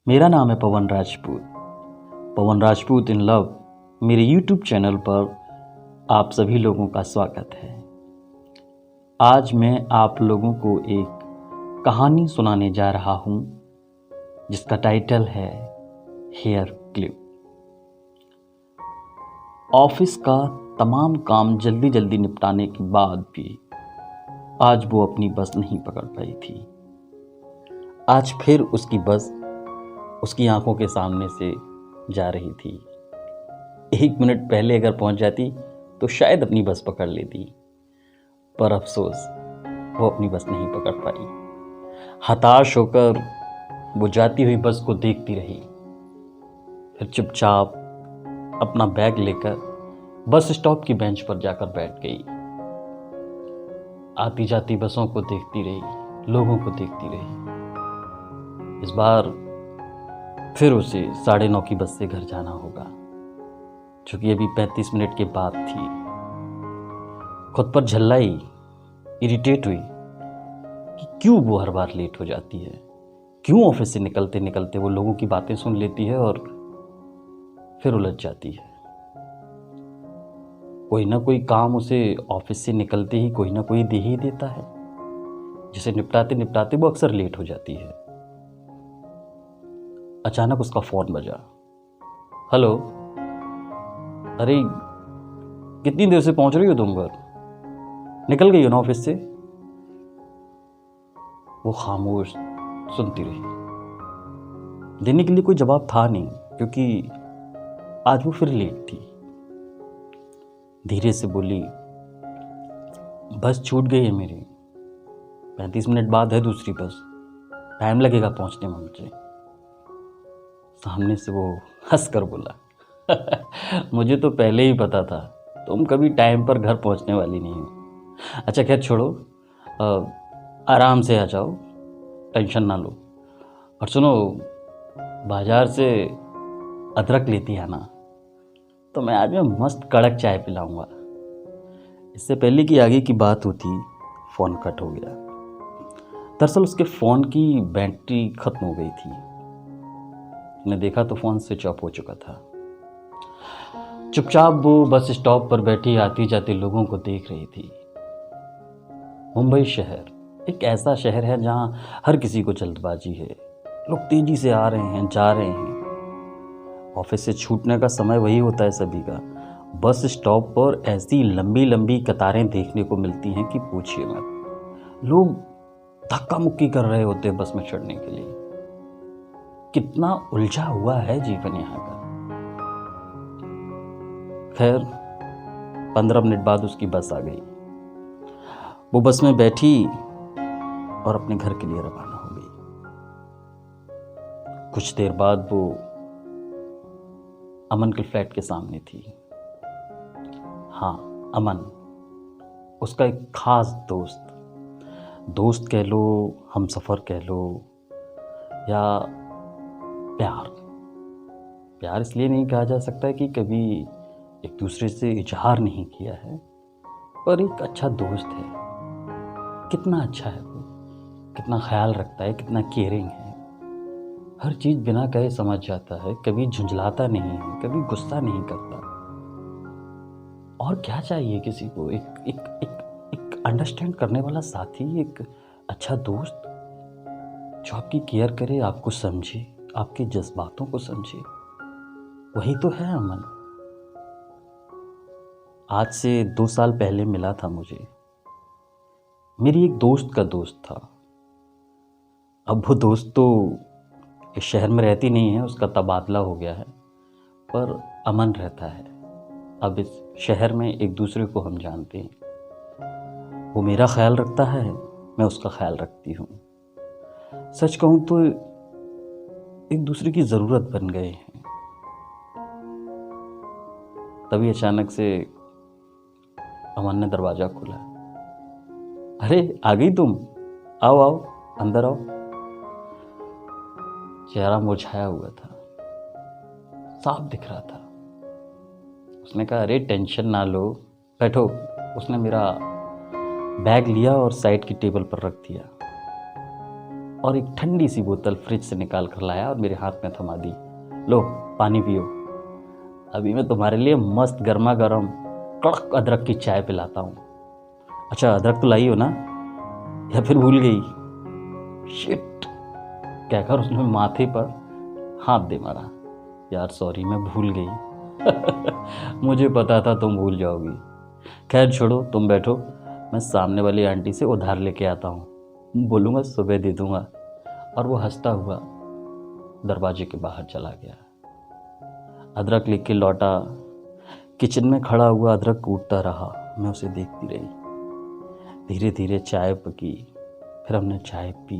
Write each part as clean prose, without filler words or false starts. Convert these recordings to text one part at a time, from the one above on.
मेरा नाम है पवन राजपूत। पवन राजपूत इन लव मेरे यूट्यूब चैनल पर आप सभी लोगों का स्वागत है। आज मैं आप लोगों को एक कहानी सुनाने जा रहा हूँ जिसका टाइटल है हेयर क्लिप। ऑफिस का तमाम काम जल्दी जल्दी निपटाने के बाद भी आज वो अपनी बस नहीं पकड़ पाई थी। आज फिर उसकी बस उसकी आंखों के सामने से जा रही थी। 1 मिनट पहले अगर पहुंच जाती तो शायद अपनी बस पकड़ लेती, पर अफसोस वो अपनी बस नहीं पकड़ पाई। हताश होकर वो जाती हुई बस को देखती रही, फिर चुपचाप अपना बैग लेकर बस स्टॉप की बेंच पर जाकर बैठ गई। आती जाती बसों को देखती रही, लोगों को देखती रही। इस बार फिर उसे 9:30 की बस से घर जाना होगा, क्योंकि अभी 35 मिनट के बाद थी। खुद पर झल्लाई, इरिटेट हुई कि क्यों वो हर बार लेट हो जाती है, क्यों ऑफिस से निकलते निकलते वो लोगों की बातें सुन लेती है और फिर उलझ जाती है। कोई ना कोई काम उसे ऑफिस से निकलते ही कोई ना कोई दे ही देता है, जिसे निपटाते निपटाते वो अक्सर लेट हो जाती है। अचानक उसका फोन बजा। हेलो, अरे कितनी देर से पहुंच रही हो तुम घर? निकल गई हो ना ऑफिस से? वो खामोश सुनती रही। देने के लिए कोई जवाब था नहीं, क्योंकि आज वो फिर लेट थी। धीरे से बोली, बस छूट गई है मेरी, 35 मिनट बाद है दूसरी बस, टाइम लगेगा पहुंचने में मुझे। सामने से वो हंस कर बोला मुझे तो पहले ही पता था तुम कभी टाइम पर घर पहुंचने वाली नहीं हो। अच्छा खैर छोड़ो, आराम से आ जाओ, टेंशन ना लो। और सुनो, बाजार से अदरक लेती है ना, तो मैं आज में मस्त कड़क चाय पिलाऊंगा। इससे पहले कि आगे की बात होती, फ़ोन कट हो गया। दरअसल उसके फ़ोन की बैटरी ख़त्म हो गई थी। मैंने देखा तो फ़ोन स्विच ऑफ हो चुका था। चुपचाप वो बस स्टॉप पर बैठी आती जाती लोगों को देख रही थी। मुंबई शहर एक ऐसा शहर है जहां हर किसी को जल्दबाजी है। लोग तेजी से आ रहे हैं, जा रहे हैं। ऑफिस से छूटने का समय वही होता है सभी का। बस स्टॉप पर ऐसी लंबी लंबी कतारें देखने को मिलती हैं कि पूछिए मत। लोग धक्का मुक्की कर रहे होते हैं बस में चढ़ने के लिए। कितना उलझा हुआ है जीवन यहाँ का। खैर 15 मिनट बाद उसकी बस आ गई। वो बस में बैठी और अपने घर के लिए रवाना हो गई। कुछ देर बाद वो अमन के फ्लैट के सामने थी। हाँ, अमन, उसका एक खास दोस्त कह लो, हमसफ़र कह लो, या प्यार इसलिए नहीं कहा जा सकता कि कभी एक दूसरे से इजहार नहीं किया है, पर एक अच्छा दोस्त है। कितना अच्छा है वो, कितना ख्याल रखता है, कितना केयरिंग है। हर चीज़ बिना कहे समझ जाता है, कभी झुंझलाता नहीं है, कभी गुस्सा नहीं करता। और क्या चाहिए किसी को? एक अंडरस्टैंड करने वाला साथी, एक अच्छा दोस्त जो आपकी केयर करे, आपको समझे, आपके जज्बातों को समझे। वही तो है अमन। आज से 2 साल पहले मिला था मुझे। मेरी एक दोस्त का दोस्त था। अब वो दोस्त तो इस शहर में रहती नहीं है, उसका तबादला हो गया है, पर अमन रहता है। अब इस शहर में एक दूसरे को हम जानते हैं। वो मेरा ख्याल रखता है, मैं उसका ख्याल रखती हूँ। सच कहूँ तो एक दूसरे की ज़रूरत बन गए हैं। तभी अचानक से अमन ने दरवाज़ा खोला। अरे आ गई तुम, आओ आओ, अंदर आओ। चेहरा मुरझाया हुआ था, साफ दिख रहा था। उसने कहा, अरे टेंशन ना लो, बैठो। उसने मेरा बैग लिया और साइड की टेबल पर रख दिया और एक ठंडी सी बोतल फ्रिज से निकाल कर लाया और मेरे हाथ में थमा दी। लो पानी पियो, अभी मैं तुम्हारे लिए मस्त गर्मा गर्म कड़क अदरक की चाय पिलाता हूँ। अच्छा अदरक तो लाई हो ना, या फिर भूल गई? शिट, कहकर उसने माथे पर हाथ दे मारा। यार सॉरी, मैं भूल गई। मुझे पता था तुम भूल जाओगी। खैर छोड़ो, तुम बैठो, मैं सामने वाली आंटी से उधार लेके आता हूँ, बोलूँगा सुबह दे दूँगा। और वो हंसता हुआ दरवाजे के बाहर चला गया। अदरक लेके लौटा, किचन में खड़ा हुआ अदरक कूटता रहा। मैं उसे देखती रही। धीरे धीरे चाय पकी, फिर हमने चाय पी।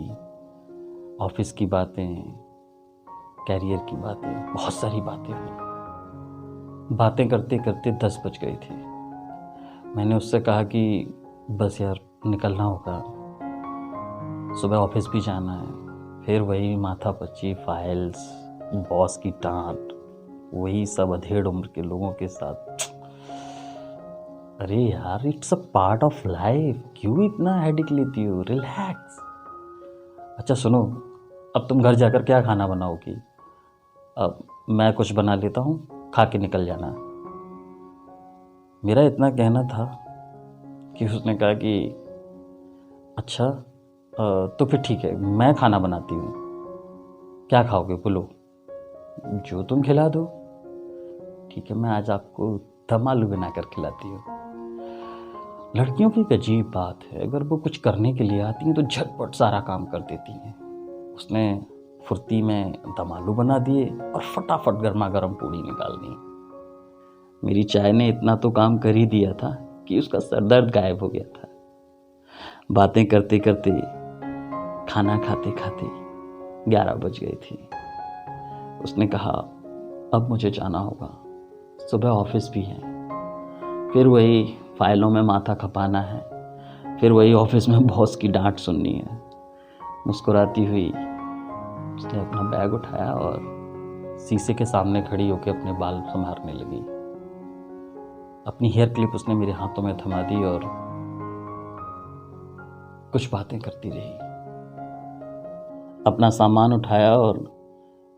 ऑफिस की बातें, कैरियर की बातें, बहुत सारी बातें हुई। बातें करते करते 10 बज गए थे। मैंने उससे कहा कि बस यार निकलना होगा, सुबह ऑफिस भी जाना है। फिर वही माथापच्ची, फाइल्स, बॉस की डांट, वही सब अधेड़ उम्र के लोगों के साथ। अरे यार, it's a part of life, क्यों इतना हेडेक लेती हो? रिलैक्स। अच्छा सुनो, अब तुम घर जाकर क्या खाना बनाओगी? अब मैं कुछ बना लेता हूँ, खा के निकल जाना। मेरा इतना कहना था कि उसने कहा कि अच्छा तो फिर ठीक है, मैं खाना बनाती हूँ, क्या खाओगे बोलो, जो तुम खिला दो। ठीक है, मैं आज आपको दम आलू बनाकर खिलाती हूँ। लड़कियों की एक अजीब बात है, अगर वो कुछ करने के लिए आती हैं तो झटपट सारा काम कर देती हैं। उसने फुर्ती में दम आलू बना दिए और फटाफट गर्मा गर्म पूड़ी निकाल दी। मेरी चाय ने इतना तो काम कर ही दिया था कि उसका सरदर्द गायब हो गया था। बातें करते करते, खाना खाते खाते 11 बज गए थे। उसने कहा अब मुझे जाना होगा, सुबह ऑफिस भी है। फिर वही फाइलों में माथा खपाना है, फिर वही ऑफिस में बॉस की डांट सुननी है। मुस्कुराती हुई उसने अपना बैग उठाया और शीशे के सामने खड़ी होकर अपने बाल संवारने लगी। अपनी हेयर क्लिप उसने मेरे हाथों में थमा दी और कुछ बातें करती रही। अपना सामान उठाया और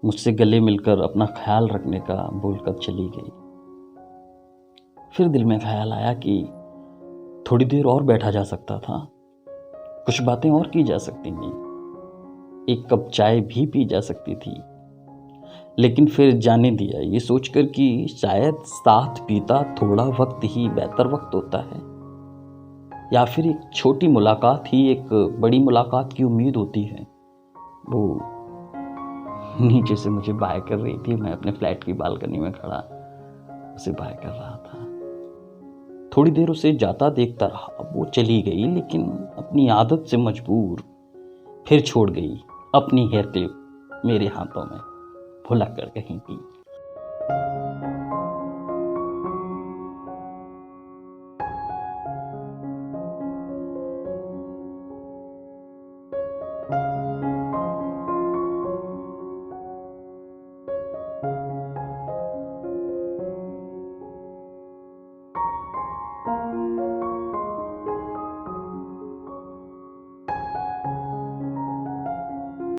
मुझसे गले मिलकर अपना ख्याल रखने का बोलकर चली गई। फिर दिल में ख्याल आया कि थोड़ी देर और बैठा जा सकता था, कुछ बातें और की जा सकती थी, एक कप चाय भी पी जा सकती थी। लेकिन फिर जाने दिया, ये सोचकर कि शायद साथ पीता थोड़ा वक्त ही बेहतर वक्त होता है, या फिर एक छोटी मुलाकात ही एक बड़ी मुलाकात की उम्मीद होती है। वो नीचे से मुझे बाय कर रही थी, मैं अपने फ्लैट की बालकनी में खड़ा उसे बाय कर रहा था। थोड़ी देर उसे जाता देखता रहा, वो चली गई, लेकिन अपनी आदत से मजबूर फिर छोड़ गई अपनी हेयर क्लिप मेरे हाथों में, भुला कर कहीं की।